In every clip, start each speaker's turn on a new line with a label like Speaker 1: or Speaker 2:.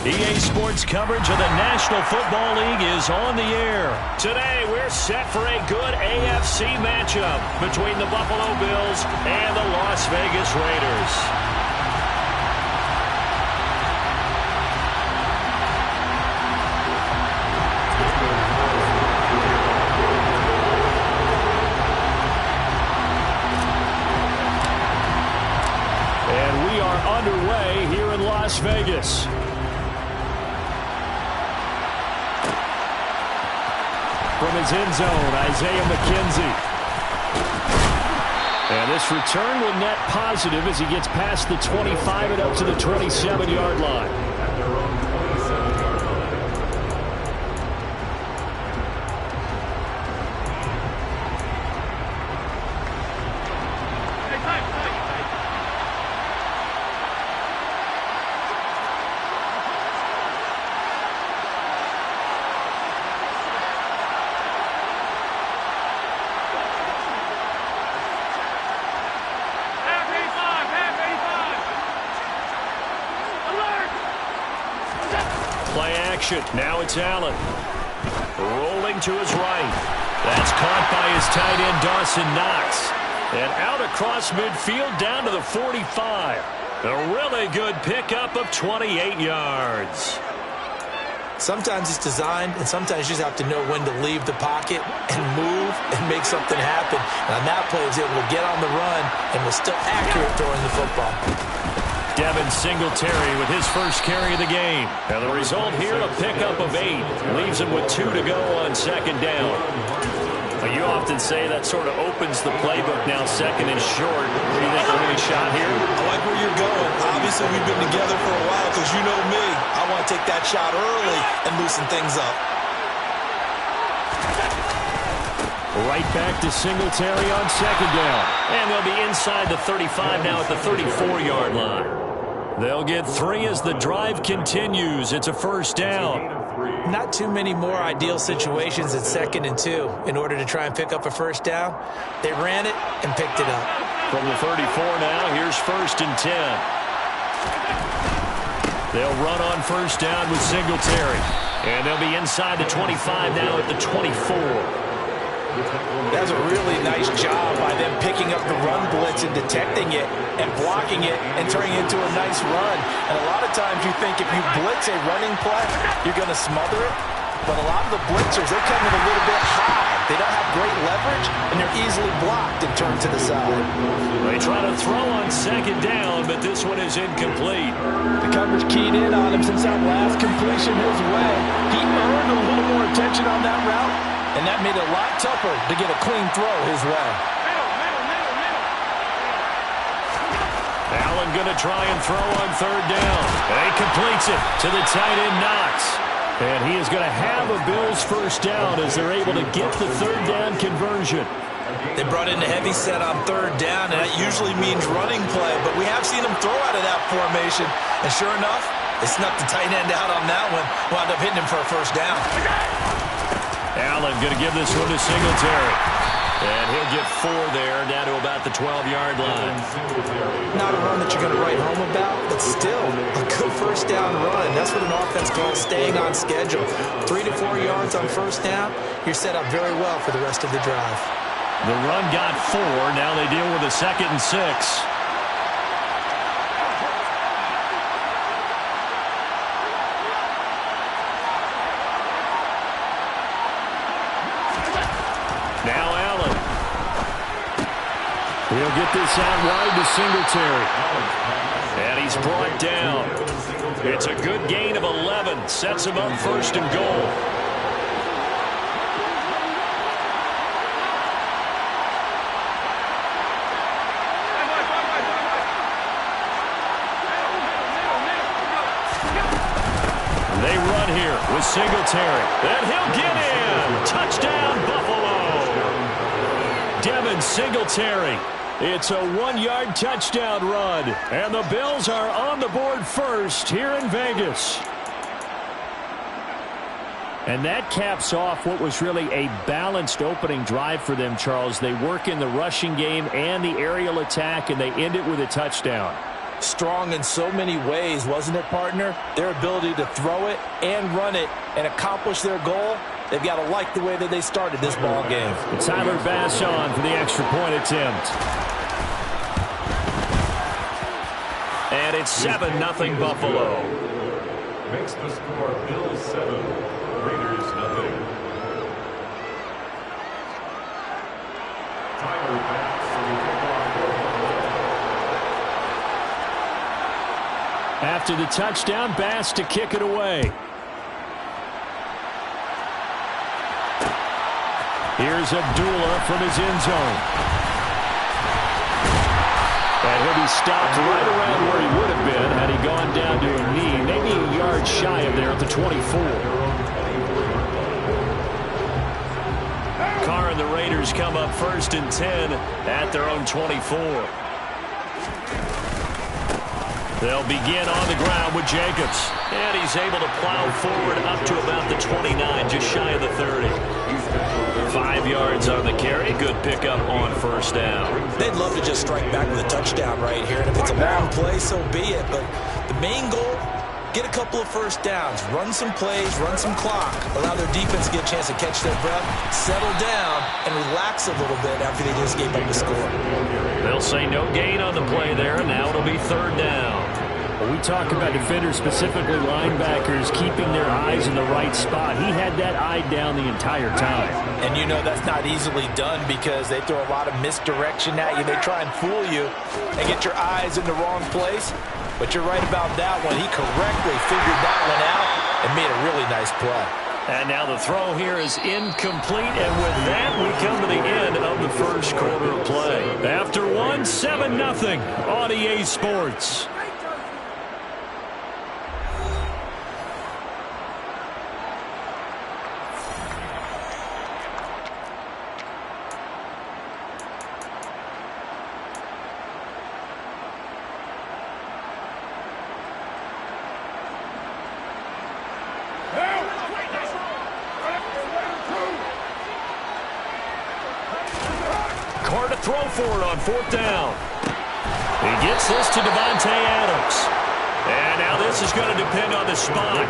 Speaker 1: EA Sports coverage of the National Football League is on the air. Today, we're set for a good AFC matchup between the Buffalo Bills and the Las Vegas Raiders. And we are underway here in Las Vegas. From his end zone, Isaiah McKenzie. And this return will net positive as he gets past the 25 and up to the 27-yard line. Play action. Now it's Allen. Rolling to his right. That's caught by his tight end, Dawson Knox. And out across midfield down to the 45. A really good pickup of 28 yards.
Speaker 2: Sometimes it's designed, and sometimes you just have to know when to leave the pocket and move and make something happen. And on that play, he was able to get on the run and was still accurate throwing the football.
Speaker 1: Devin Singletary with his first carry of the game. And the result here, a pickup of 8. Leaves him with 2 to go on second down. Well, you often say that sort of opens the playbook now, second and short. What do you think, early shot here?
Speaker 3: I like where you're going. Obviously, we've been together for a while because you know me. I want to take that shot early and loosen things up.
Speaker 1: Right back to Singletary on second down. And they'll be inside the 35 now at the 34-yard line. They'll get 3 as the drive continues. It's a first down.
Speaker 2: Not too many more ideal situations at 2nd and 2 in order to try and pick up a first down. They ran it and picked it up.
Speaker 1: From the 34 now, here's 1st and 10. They'll run on first down with Singletary. And they'll be inside the 25 now at the 24.
Speaker 2: That's a really nice job by them picking up the run blitz and detecting it and blocking it and turning it into a nice run. And a lot of times you think if you blitz a running play, you're going to smother it. But a lot of the blitzers, they come in a little bit high. They don't have great leverage, and they're easily blocked and turned to the side.
Speaker 1: They try to throw on second down, but this one is incomplete.
Speaker 2: The coverage keyed in on him since that last completion his way. He earned a little more attention on that route, and that made it a lot tougher to get a clean throw his way.
Speaker 1: Allen going to try and throw on third down. And he completes it to the tight end, Knox. And he is going to have a Bills first down as they're able to get the third down conversion.
Speaker 3: They brought in a heavy set on third down, and that usually means running play. But we have seen them throw out of that formation. And sure enough, they snuck the tight end out on that one. Wound up hitting him for a first down.
Speaker 1: Allen going to give this one to Singletary. And he'll get 4 there, down to about the 12-yard line.
Speaker 2: Not a run that you're going to write home about, but still a good first down run. That's what an offense calls staying on schedule. 3 to 4 yards on first down, you're set up very well for the rest of the drive.
Speaker 1: The run got 4. Now they deal with a 2nd and 6. Now Allen. He'll get this out wide to Singletary. And he's brought down. It's a good gain of 11. Sets him up 1st and goal. They run here with Singletary. And he'll get in. Touchdown, Buffalo. Devin Singletary. It's a 1-yard touchdown run. And the Bills are on the board first here in Vegas. And that caps off what was really a balanced opening drive for them, Charles. They work in the rushing game and the aerial attack, and they end it with a touchdown.
Speaker 2: strong in so many ways, wasn't it, partner? Their ability to throw it and run it and accomplish their goal, they've got to like the way that they started this ball game.
Speaker 1: Tyler Bass on for the extra point attempt. And it's 7-0 Buffalo.
Speaker 4: Makes the score Bills 7, Raiders 0. Tyler Bass for the kickoff.
Speaker 1: After the touchdown, Bass to kick it away. Here's Abdullah from his end zone. And he'll be stopped right around where he would have been had he gone down to a knee, maybe a yard shy of there at the 24. Carr and the Raiders come up 1st and 10 at their own 24. They'll begin on the ground with Jacobs. And he's able to plow forward up to about the 29, just shy of the 30. 5 yards on the carry. Good pickup on 1st down.
Speaker 3: They'd love to just strike back with a touchdown right here. And if it's a long play, so be it. But the main goal, get a couple of 1st downs. Run some plays, run some clock. Allow their defense to get a chance to catch their breath, settle down, and relax a little bit after they just gave up the score.
Speaker 1: They'll say no gain on the play there, and now it'll be 3rd down. When we talk about defenders, specifically linebackers, keeping their eyes in the right spot, he had that eye down the entire time.
Speaker 2: And you know that's not easily done because they throw a lot of misdirection at you. They try and fool you and get your eyes in the wrong place. But you're right about that one. He correctly figured that one out and made a really nice play.
Speaker 1: And now the throw here is incomplete, and with that, we come to the end of the 1st quarter of play. After one, 7-0 on EA Sports. Carr to throw for it on 4th down. He gets this to Devontae Adams. And now this is going to depend on the spot.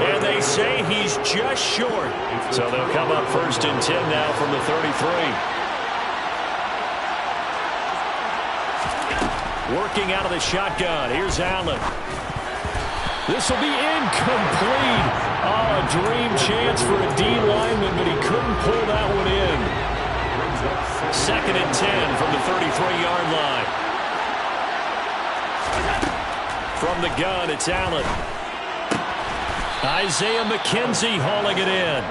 Speaker 1: And they say he's just short. So they'll come up 1st and 10 now from the 33. Working out of the shotgun. Here's Allen. This will be incomplete. Oh, a dream chance for a D lineman, but he couldn't pull that one in. 2nd and 10 from the 33-yard line. From the gun, it's Allen. Isaiah McKenzie hauling it in.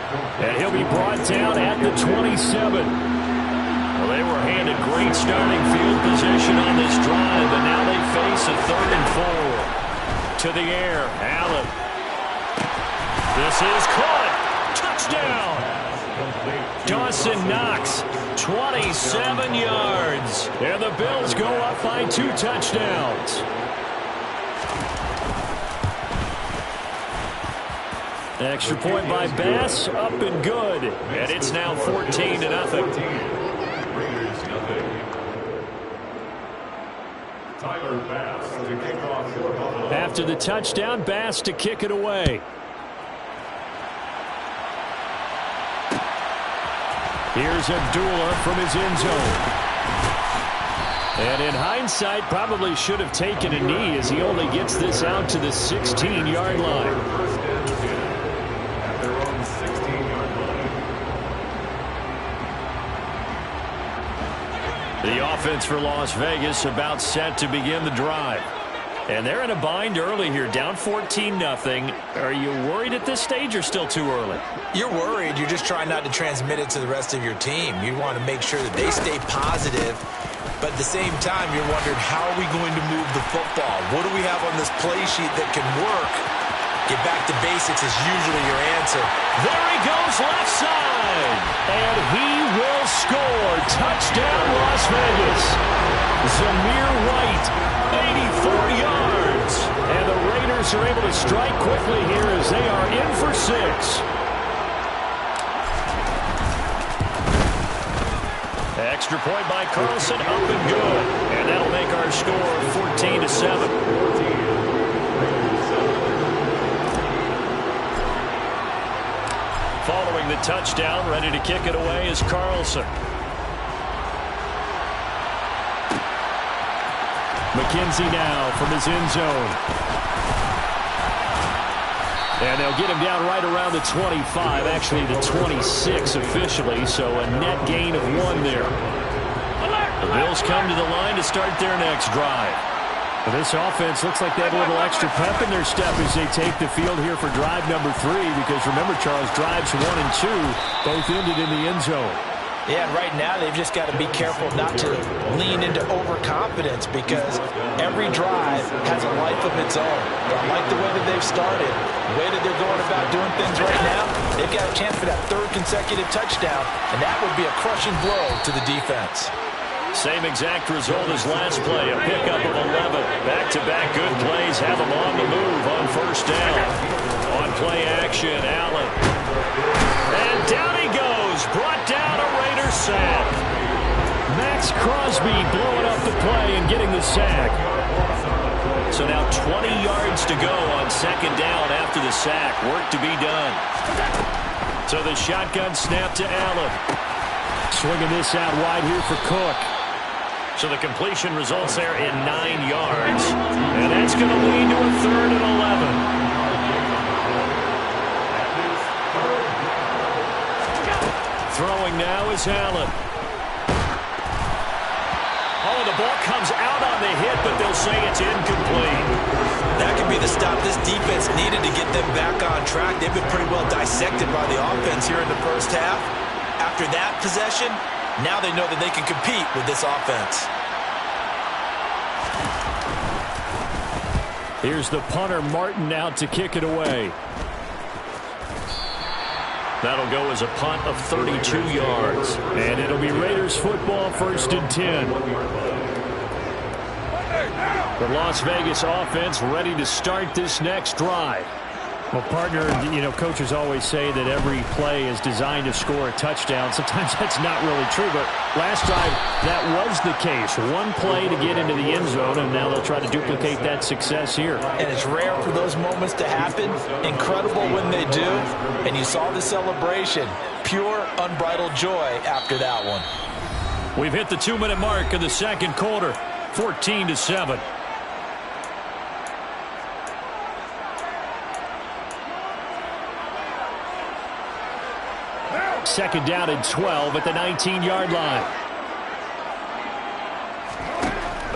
Speaker 1: And he'll be brought down at the 27. Well, they were handed great starting field position on this drive, but now they face a 3rd and 4. To the air, Allen. This is caught. Touchdown. Dawson Knox, 27 yards. And the Bills go up by 2 touchdowns. Extra point by Bass, up and good. And it's now 14-0.
Speaker 4: Raiders 0. Tyler Bass to kick off for Buffalo.
Speaker 1: After the touchdown, Bass to kick it away. Here's Abdullah from his end zone. And in hindsight, probably should have taken a knee as he only gets this out to the 16-yard line.
Speaker 4: First and 10 at their own 16-yard line.
Speaker 1: The offense for Las Vegas about set to begin the drive. And they're in a bind early here, down 14-0. Are you worried at this stage or still too early?
Speaker 3: You're worried. You're just trying not to transmit it to the rest of your team. You want to make sure that they stay positive. But at the same time, you're wondering, how are we going to move the football? What do we have on this play sheet that can work? Get back to basics is usually your answer.
Speaker 1: There he goes left side. And he will score. Touchdown, Las Vegas. Zamir White, 84 yards. And the Raiders are able to strike quickly here as they are in for 6. Extra point by Carlson, up and good. And that'll make our score 14-7. Following the touchdown, ready to kick it away is Carlson. McKenzie now from his end zone. And they'll get him down right around the 25, actually the 26 officially, so a net gain of 1 there. The Bills come to the line to start their next drive. Well, this offense looks like they have a little extra pep in their step as they take the field here for drive number 3, because remember, Charles, drives 1 and 2 both ended in the end zone.
Speaker 2: Yeah, and right now they've just got to be careful not to lean into overconfidence, because every drive has a life of its own. I like the way that they've started, the way that they're going about doing things right now. They've got a chance for that 3rd consecutive touchdown, and that would be a crushing blow to the defense.
Speaker 1: Same exact result as last play, a pickup of 11. Back-to-back good plays have them on the move on 1st down. On play action, Allen. And down he goes, brought down a Raider sack. Max Crosby blowing up the play and getting the sack. So now 20 yards to go on 2nd down after the sack. Work to be done. So the shotgun snap to Allen. Swinging this out wide here for Cook. So the completion results there in 9 yards. And that's going to lead to a 3rd and 11. Throwing now is Allen. Oh, the ball comes out on the hit, but they'll say it's incomplete.
Speaker 3: That could be the stop this defense needed to get them back on track. They've been pretty well dissected by the offense here in the 1st half. After that possession, now they know that they can compete with this offense.
Speaker 1: Here's the punter, Martin, out to kick it away. That'll go as a punt of 32 yards. And it'll be Raiders football, 1st and 10. The Las Vegas offense ready to start this next drive. Well, partner, you know, coaches always say that every play is designed to score a touchdown. Sometimes that's not really true, but last drive, that was the case. 1 play to get into the end zone, and now they'll try to duplicate that success here.
Speaker 2: And it's rare for those moments to happen. Incredible when they do. And you saw the celebration. Pure, unbridled joy after that one.
Speaker 1: We've hit the 2-minute mark in the 2nd quarter, 14-7. Second down and 12 at the 19-yard line.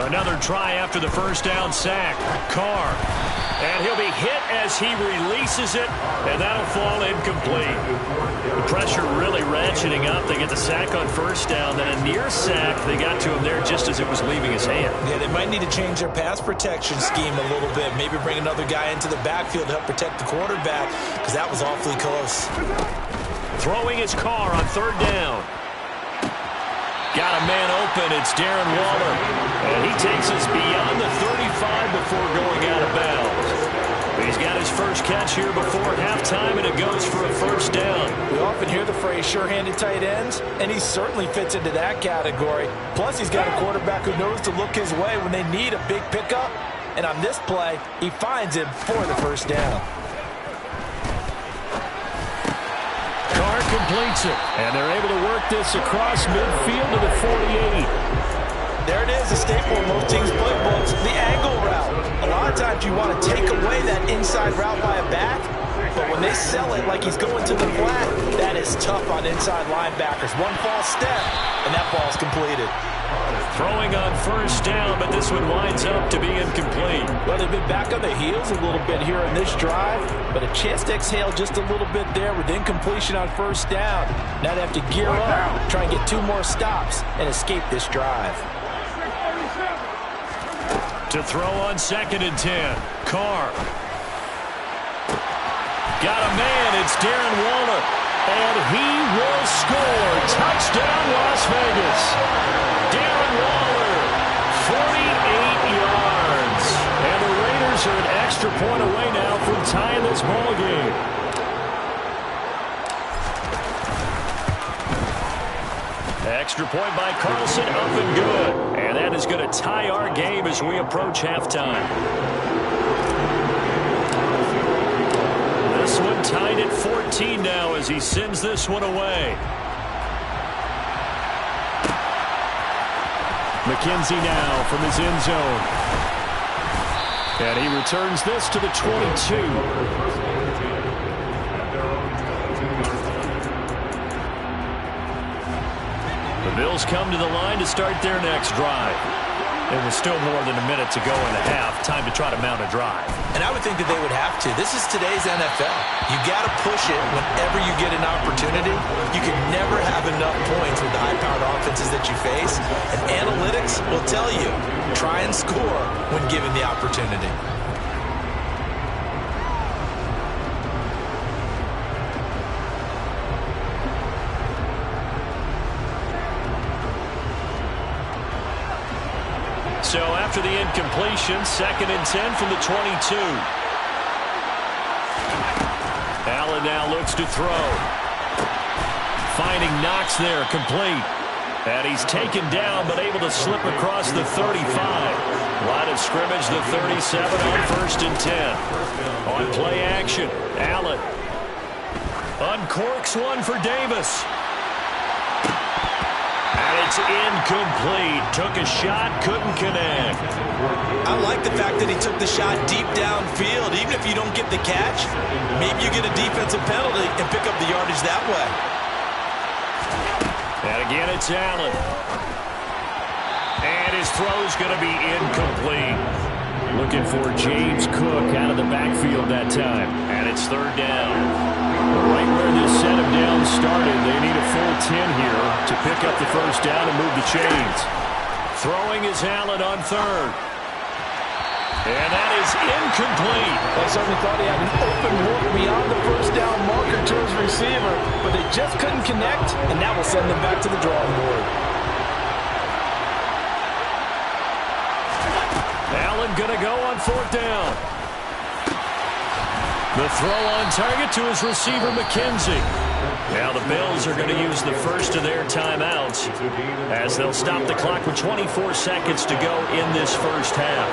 Speaker 1: Another try after the 1st down sack. Carr. And he'll be hit as he releases it, and that'll fall incomplete. The pressure really ratcheting up. They get the sack on 1st down, then a near sack. They got to him there just as it was leaving his hand.
Speaker 3: Yeah, they might need to change their pass protection scheme a little bit. Maybe bring another guy into the backfield to help protect the quarterback, because that was awfully close.
Speaker 1: Throwing his Carr on 3rd down. Got a man open. It's Darren Waller. And he takes us beyond the 35 before going out of bounds. He's got his first catch here before halftime, and it goes for a 1st down.
Speaker 2: We often hear the phrase sure-handed tight ends, and he certainly fits into that category. Plus, he's got a quarterback who knows to look his way when they need a big pickup. And on this play, he finds him for the 1st down.
Speaker 1: Carr completes it, and they're able to work this across midfield to the 48.
Speaker 2: There it is, a staple in most teams' playbooks, the angle route. A lot of times you want to take away that inside route by a back, but when they sell it like he's going to the flat, that is tough on inside linebackers. One false step, and that ball's completed.
Speaker 1: Throwing on 1st down, but this one winds up to be incomplete.
Speaker 2: Well, they've been back on the heels a little bit here in this drive, but a chance to exhale just a little bit there with incompletion on 1st down. Now they have to gear up, try and get 2 more stops, and escape this drive.
Speaker 1: To throw on 2nd and 10. Carr. Got a man. It's Darren Waller. And he will score. Touchdown, Las Vegas. Darren Waller, 48 yards. And the Raiders are an extra point away now from tying this ball game. Extra point by Carlson, up and good. And that is going to tie our game as we approach halftime. This one tied at 14 now as he sends this one away. McKenzie now from his end zone. And he returns this to the 22. The Bills come to the line to start their next drive. And with still more than a minute to go in the half, time to try to mount a drive.
Speaker 3: And I would think that they would have to. This is today's NFL. You got to push it whenever you get an opportunity. You can never have enough points with the high-powered offenses that you face. And analytics will tell you, try and score when given the opportunity.
Speaker 1: So after the incompletion, 2nd and 10 from the 22. Allen now looks to throw. Finding Knox there, complete. And he's taken down, but able to slip across the 35. Line of scrimmage, the 37 on 1st and 10. On play action, Allen uncorks one for Davis. It's incomplete. Took a shot, couldn't connect.
Speaker 3: I like the fact that he took the shot deep downfield. Even if you don't get the catch, maybe you get a defensive penalty and pick up the yardage that way.
Speaker 1: And again, it's Allen. And his throw's going to be incomplete. Looking for James Cook out of the backfield that time. And it's 3rd down. Right where this set of downs started, they need a full 10 here to pick up the 1st down and move the chains. Throwing is Allen on 3rd. And that is incomplete.
Speaker 2: They certainly thought he had an open look beyond the 1st down marker to his receiver, but they just couldn't connect, and that will send them back to the drawing board.
Speaker 1: Allen going to go on 4th down. The throw on target to his receiver, McKenzie. Now the Bills are going to use the first of their timeouts as they'll stop the clock with 24 seconds to go in this first half.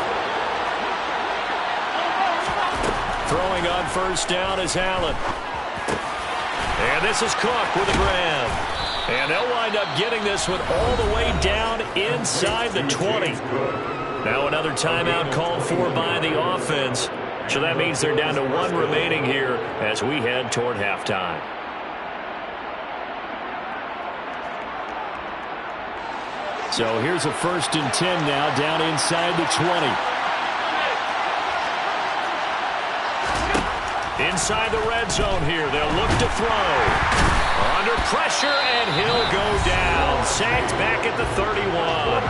Speaker 1: Throwing on 1st down is Allen. And this is Cook with a grab. And they'll wind up getting this one all the way down inside the 20. Now another timeout called for by the offense. So that means they're down to 1 remaining here as we head toward halftime. So here's a 1st and 10 now down inside the 20. Inside the red zone here. They'll look to throw. Under pressure, and he'll go down. Sacked back at the 31.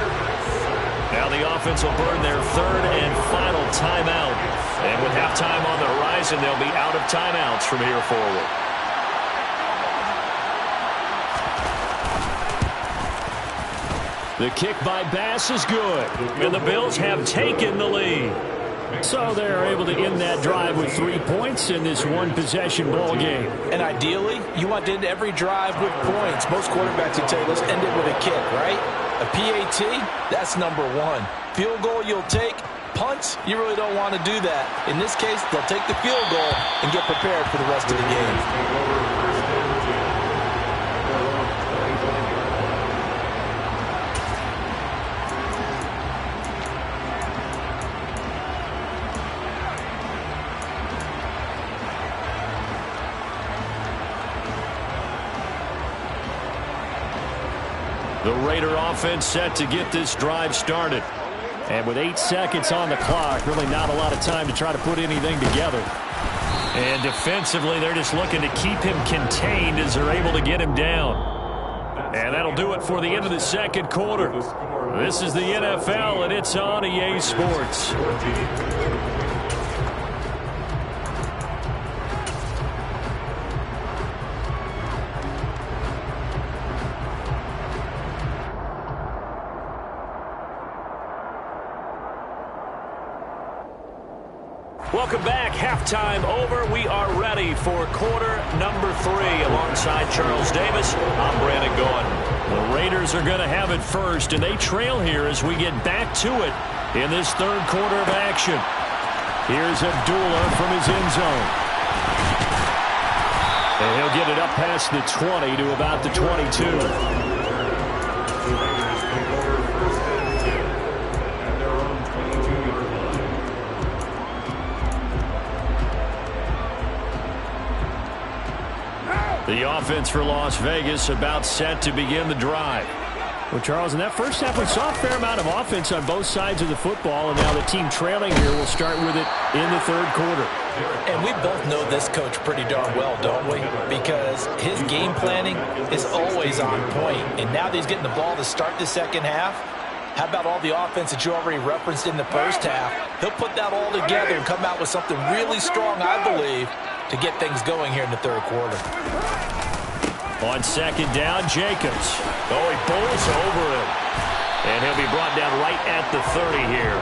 Speaker 1: Now the offense will burn their 3rd and final timeout. And with halftime on the horizon, they'll be out of timeouts from here forward. The kick by Bass is good. And the Bills have taken the lead. So they're able to end that drive with 3 points in this one-possession ball game.
Speaker 2: And ideally, you want to end every drive with points. Most quarterbacks would tell you, let's end it with a kick, right? A PAT, that's number 1. Field goal you'll take. Punts, you really don't want to do that. In this case, they'll take the field goal and get prepared for the rest of the game.
Speaker 1: The Raider offense set to get this drive started. And with 8 seconds on the clock, really not a lot of time to try to put anything together. And defensively, they're just looking to keep him contained as they're able to get him down. And that'll do it for the end of the 2nd quarter. This is the NFL, and it's on EA Sports. Welcome back. Halftime over. We are ready for quarter number 3. Alongside Charles Davis, I'm Brandon Gaudin. The Raiders Raiders are going to have it first, and they trail here as we get back to it in this third quarter of action. Here's Abdullah from his end zone. And he'll get it up past the 20 to about the 22. The offense for Las Vegas about set to begin the drive. Well, Charles, in that first half, we saw a fair amount of offense on both sides of the football, and now the team trailing here will start with it in the third quarter.
Speaker 2: And we both know this coach pretty darn well, don't we? Because his game planning is always on point. And now that he's getting the ball to start the second half, how about all the offense that you already referenced in the first half? He'll put that all together and come out with something really strong, I believe, to get things going here in the third quarter.
Speaker 1: On second down, Jacobs. Oh, he bowls over him. And he'll be brought down right at the 30 here.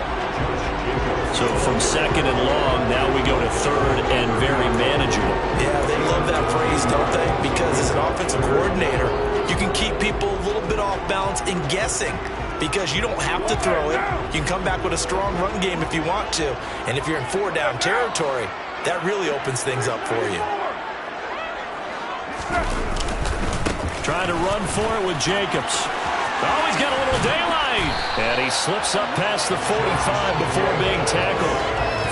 Speaker 1: So from second and long, now we go to third and very manageable.
Speaker 3: Yeah, they love that phrase, don't they? Because as an offensive coordinator, you can keep people a little bit off balance and guessing. Because you don't have to throw it. You can come back with a strong run game if you want to. And if you're in four-down territory, that really opens things up for you.
Speaker 1: Trying to run for it with Jacobs. Oh, he's got a little daylight. And he slips up past the 45 before being tackled.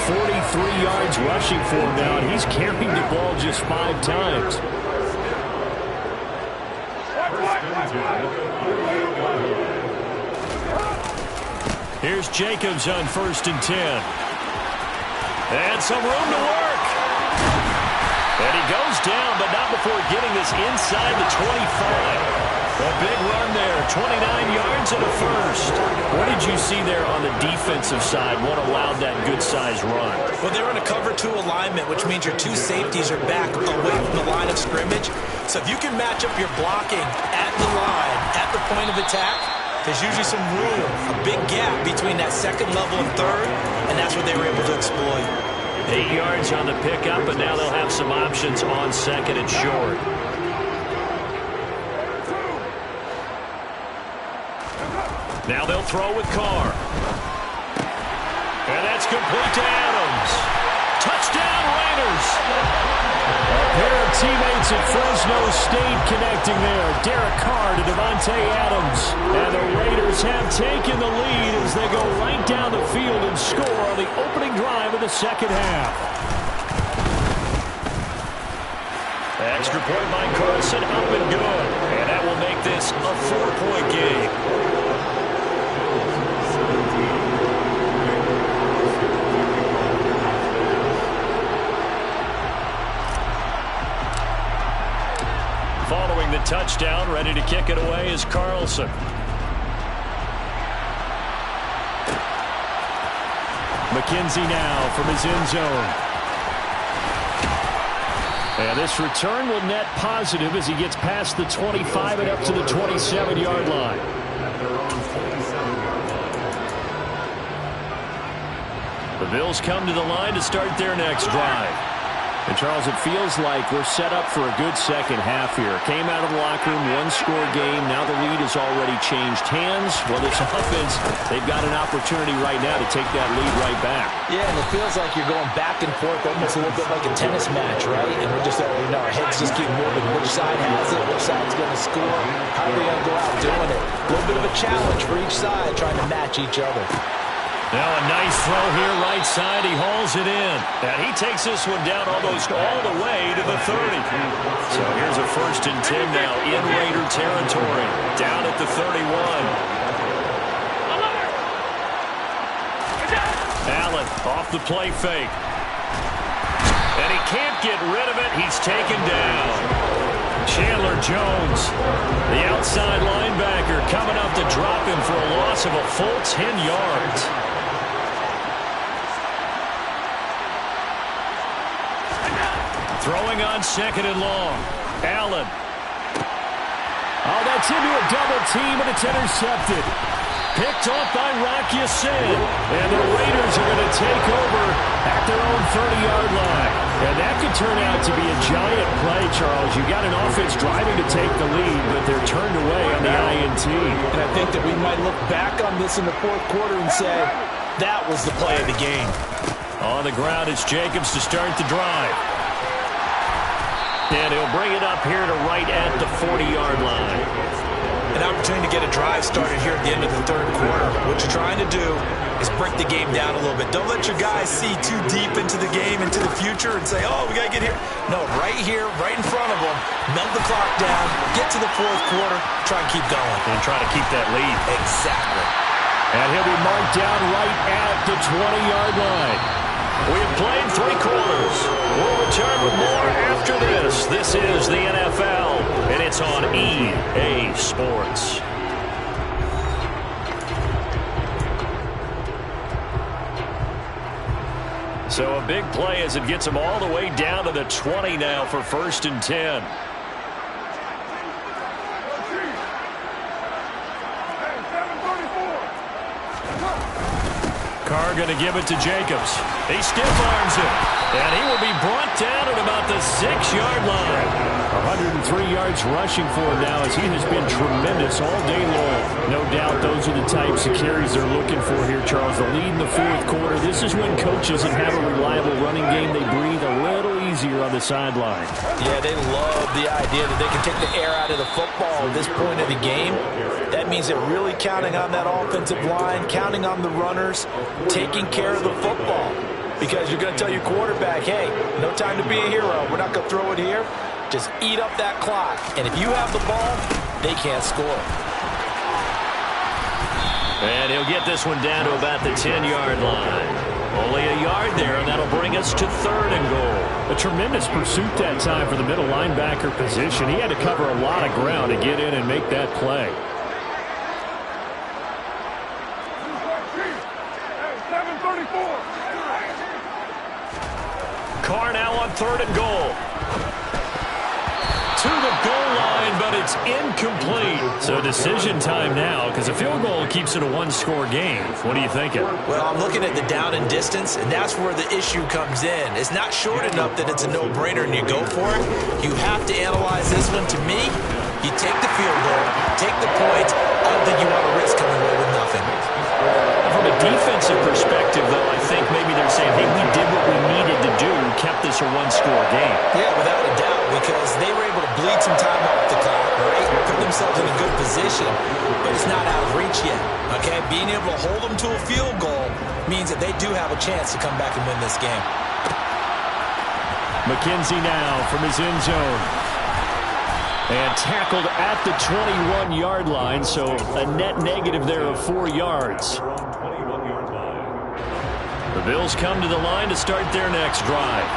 Speaker 1: 43 yards rushing for him now, and he's carried the ball just 5 times. Here's Jacobs on 1st and 10. And some room to work. And he goes down, but not before getting this inside the 25. A big run there, 29 yards and a first. What did you see there on the defensive side? What allowed that good-sized run?
Speaker 3: Well, they're in a cover 2 alignment, which means your 2 safeties are back away from the line of scrimmage. So if you can match up your blocking at the line, at the point of attack, there's usually some room, a big gap between that second level and third, and that's what they were able to exploit.
Speaker 1: 8 yards on the pickup, and now they'll have some options on second and short. Now they'll throw with Carr. And that's complete to Adams. Touchdown, Raiders. A pair of teammates at Fresno State connecting there. Derek Carr to Devontae Adams. And the Raiders have taken the lead as they go right down the field and score on the opening drive of the second half. Extra point by Carson, up and good. And that will make this a 4-point game. Following the touchdown, ready to kick it away is Carlson. McKenzie now from his end zone. And this return will net positive as he gets past the 25 and up to the 27-yard line. The Bills come to the line to start their next drive. And, Charles, it feels like we're set up for a good second half here. Came out of the locker room, one-score game. Now the lead has already changed hands. Well, this offense, they've got an opportunity right now to take that lead right back.
Speaker 2: Yeah, and it feels like you're going back and forth almost a little bit like a tennis match, right? And we're just, our heads just keep moving. Which side has it? Which side's going to score? How are we going to go out doing it? A little bit of a challenge for each side, trying to match each other.
Speaker 1: Now a nice throw here, right side. He hauls it in. And he takes this one down almost all the way to the 30. So here's a 1st and 10 now in Raider territory. Down at the 31. Allen off the play fake. And he can't get rid of it. He's taken down. Chandler Jones, the outside linebacker, coming up to drop him for a loss of a full 10 yards. Throwing on second and long. Allen. Oh, that's into a double team, and it's intercepted. Picked off by Rock Ya-Sin. And the Raiders are going to take over at their own 30-yard line. And that could turn out to be a giant play, Charles. You got an offense driving to take the lead, but they're turned away on the INT. guaranteed.
Speaker 2: And I think that we might look back on this in the fourth quarter and say, that was the play of the game.
Speaker 1: On the ground, it's Jacobs to start the drive. And he'll bring it up here to right at the 40-yard line.
Speaker 3: An opportunity to get a drive started here at the end of the third quarter. What you're trying to do is break the game down a little bit. Don't let your guys see too deep into the game, into the future, and say, oh, we got to get here. No, right here, right in front of them, melt the clock down, get to the fourth quarter, try and keep going.
Speaker 1: And try to keep that lead.
Speaker 3: Exactly.
Speaker 1: And he'll be marked down right at the 20-yard line. We have played 3 quarters. We'll return with more after this. This is the NFL, and it's on EA Sports. So a big play as it gets them all the way down to the 20 now for 1st and 10. Carr going to give it to Jacobs. He stiff arms it. And he will be brought down at about the 6-yard line. 103 yards rushing for him now as he has been tremendous all day long. No doubt those are the types of carries they're looking for here, Charles. The lead in the fourth quarter. This is when coaches that have a reliable running game, they breathe a little easier on the sideline.
Speaker 2: Yeah, they love the idea that they can take the air out of the football at this point of the game. That means they're really counting on that offensive line, counting on the runners, taking care of the football. Because you're going to tell your quarterback, hey, no time to be a hero. We're not going to throw it here. Just eat up that clock. And if you have the ball, they can't score.
Speaker 1: And he'll get this one down to about the 10-yard line. Only a yard there, and that'll bring us to 3rd and goal. A tremendous pursuit that time for the middle linebacker position. He had to cover a lot of ground to get in and make that play. Carr now on 3rd and goal. To the goal line, but it's incomplete. So decision time now, because a field goal keeps it a 1-score game. What are you thinking?
Speaker 3: Well, I'm looking at the down and distance, and that's where the issue comes in. It's not short enough that it's a no-brainer and you go for it. You have to analyze this one. To me, you take the field goal, take the points. I don't think you want to risk coming away with nothing.
Speaker 1: From a defensive perspective, though, I think maybe they're saying, hey, we did what we needed to do, kept this a 1-score game.
Speaker 3: Yeah, without a doubt, because they were able to bleed some time off the clock, right? Put themselves in a good position, but it's not out of reach yet, okay? Being able to hold them to a field goal means that they do have a chance to come back and win this game.
Speaker 1: McKenzie now from his end zone. And tackled at the 21-yard line, so a net negative there of 4 yards. The Bills come to the line to start their next drive.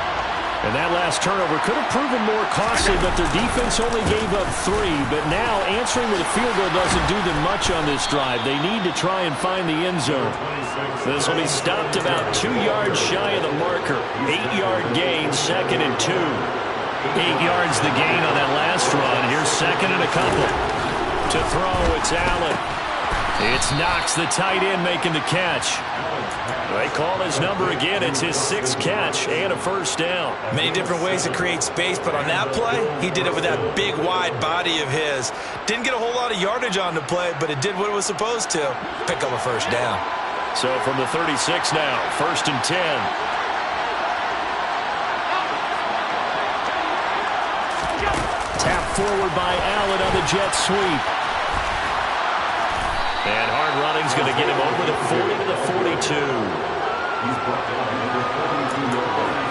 Speaker 1: And that last turnover could have proven more costly, but their defense only gave up 3. But now answering with a field goal doesn't do them much on this drive. They need to try and find the end zone. This will be stopped about 2 yards shy of the marker. 8-yard gain, 2nd and 2. 8 yards the gain on that last run. Here's 2nd and a couple. To throw, it's Allen. It's Knox, the tight end, making the catch. They call his number again. It's his 6th catch and a 1st down.
Speaker 3: Many different ways to create space, but on that play, he did it with that big, wide body of his. Didn't get a whole lot of yardage on the play, but it did what it was supposed to. Pick up a 1st down.
Speaker 1: So from the 36 now, 1st and 10. Tap forward by Allen on the jet sweep. And hard running's going to get him over the 40 to the 42.
Speaker 4: He's brought down over 42 yards.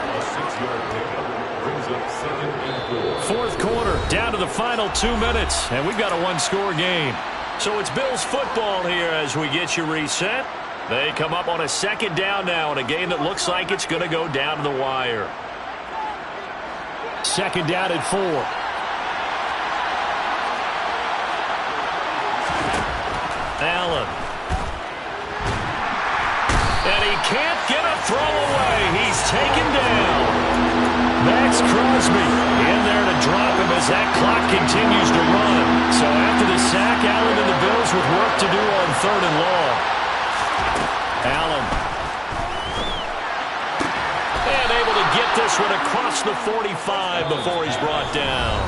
Speaker 4: A 6-yard pickup brings up 2nd and 4.
Speaker 1: Fourth quarter, down to the final 2 minutes, and we've got a 1-score game. So it's Bills football here as we get you reset. They come up on a 2nd down now in a game that looks like it's going to go down to the wire. 2nd down at 4. Allen. And he can't get a throw away. He's taken down. Max Crosby in there to drop him as that clock continues to run. So after the sack, Allen and the Bills with work to do on 3rd and long. Allen. And able to get this one across the 45 before he's brought down.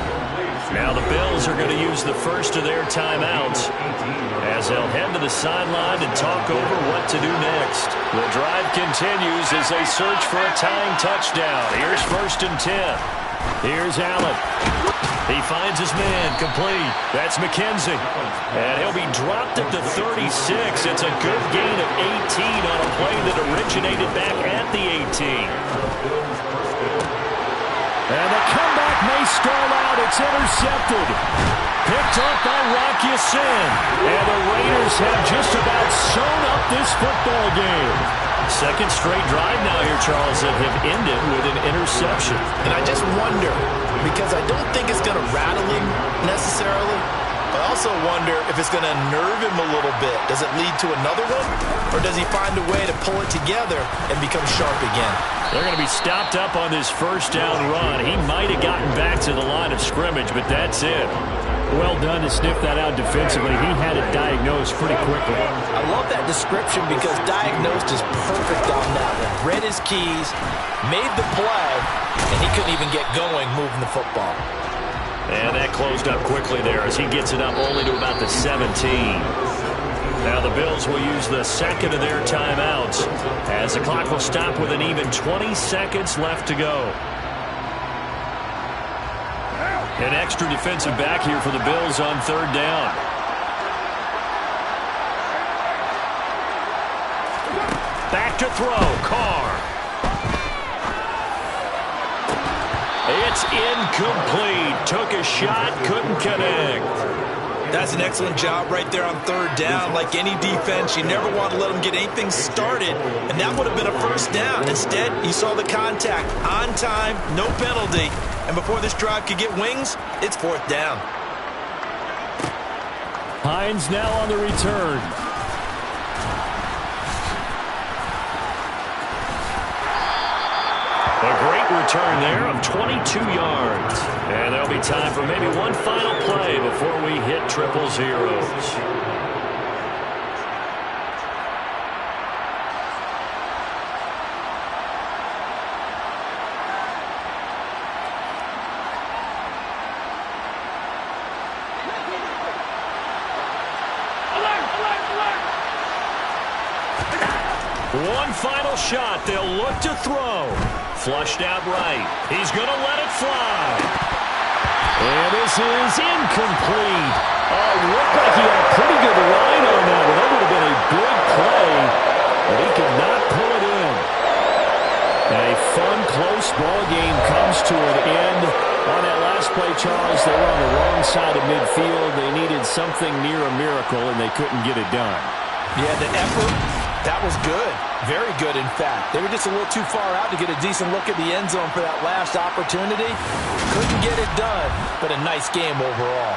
Speaker 1: Now the Bills are going to use the first of their timeouts as they'll head to the sideline and talk over what to do next. The drive continues as they search for a tying touchdown. Here's 1st and 10. Here's Allen. He finds his man, complete. That's McKenzie. And he'll be dropped at the 36. It's a good gain of 18 on a play that originated back at the 18. And the comeback may stall out. It's intercepted. Picked up by Rocky Sin. And the Raiders have just about sewn up this football game. Second straight drive now here, Charles, that have ended with an interception.
Speaker 2: And I just wonder, because I don't think it's going to rattle him necessarily, I also wonder if it's going to nerve him a little bit. Does it lead to another one? Or does he find a way to pull it together and become sharp again?
Speaker 1: They're going to be stopped up on this first down run. He might have gotten back to the line of scrimmage, but that's it. Well done to sniff that out defensively. He had it diagnosed pretty quickly.
Speaker 2: I love that description because diagnosed is perfect on that one. Read his keys, made the play, and he couldn't even get going moving the football.
Speaker 1: And that closed up quickly there as he gets it up only to about the 17. Now the Bills will use the second of their timeouts as the clock will stop with an even 20 seconds left to go. An extra defensive back here for the Bills on 3rd down. Back to throw, Carr. It's incomplete. Took a shot, couldn't connect.
Speaker 3: That's an excellent job right there on 3rd down. Like any defense, you never want to let them get anything started, and that would have been a 1st down. Instead, you saw the contact on time, no penalty, and before this drive could get wings, it's 4th down.
Speaker 1: Hines now on the return. A great return there of 22 yards. And there'll be time for maybe one final play before we hit triple zeros. One final shot. They'll look to throw. Flushed out right. He's going to let it fly. And this is incomplete. Oh, looked like he had a pretty good line on that one. That would have been a big play, but he could not pull it in. And a fun, close ball game comes to an end. On that last play, Charles, they were on the wrong side of midfield. They needed something near a miracle, and they couldn't get it done.
Speaker 2: Yeah, the effort, that was good. Very good, in fact. They were just a little too far out to get a decent look at the end zone for that last opportunity. Couldn't get it done, but a nice game overall.